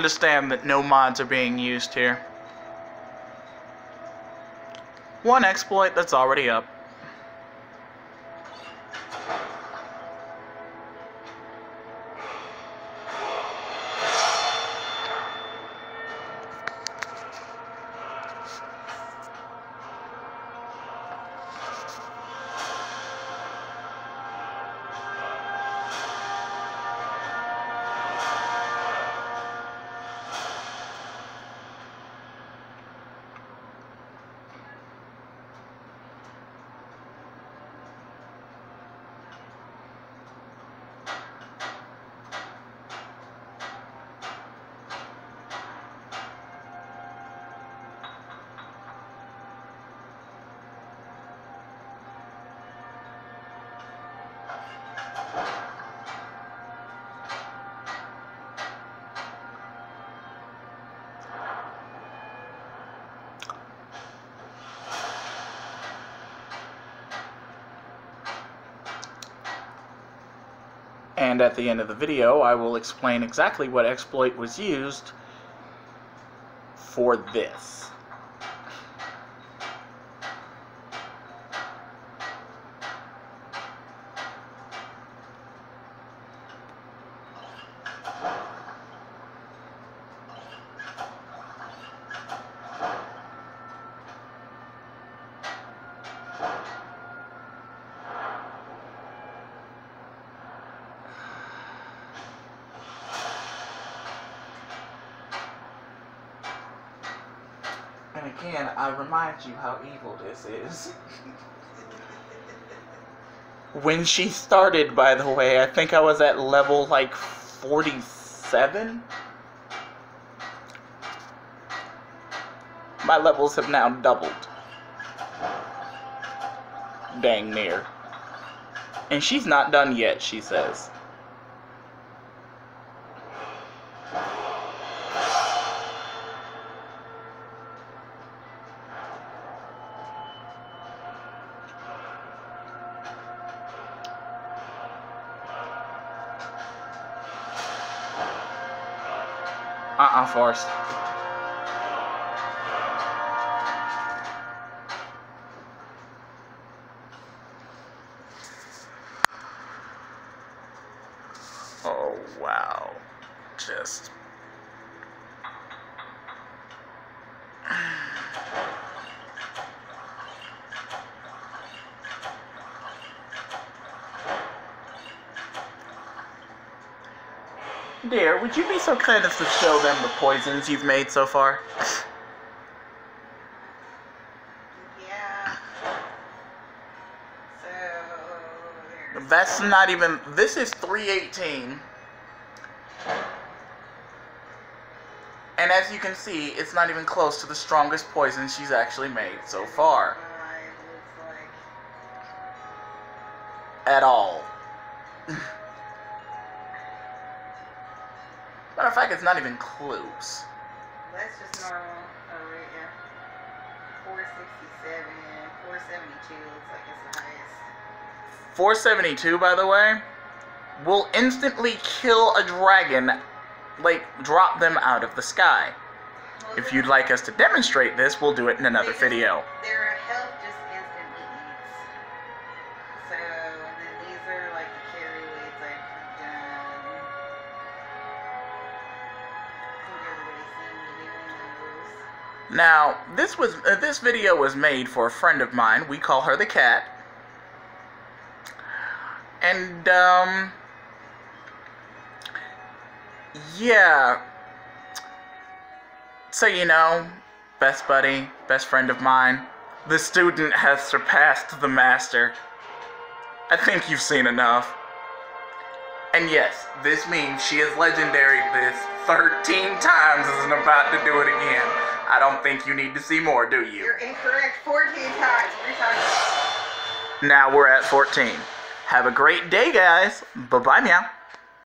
understand that no mods are being used here. One exploit that's already up. And at the end of the video, I will explain exactly what exploit was used for this. And again, I remind you how evil this is. When she started, by the way, I think I was at level like 47. My levels have now doubled. Dang near. And she's not done yet, she says. Force. Oh, wow. Just... Dear, would you be so kind as to show them the poisons you've made so far? Yeah. So... That's not even... This is 318. And as you can see, it's not even close to the strongest poison she's actually made so far. At all. Matter of fact, it's not even close. That's just normal. Oh, right, yeah. 467, 472 looks like it's the highest. 472, by the way, will instantly kill a dragon, like, drop them out of the sky. Well, if you'd like us to demonstrate this, we'll do it in another video. Their health just instantly eats. So, and then these are like the carry weights I've done. Now, this video was made for a friend of mine. We call her the cat. And, yeah. So, you know, best buddy, best friend of mine. The student has surpassed the master. I think you've seen enough. And yes, this means she has legendaried this 13 times and is about to do it again. I don't think you need to see more, do you? You're incorrect 14 times. What are you talking about? Now we're at 14. Have a great day, guys. Bye-bye, meow.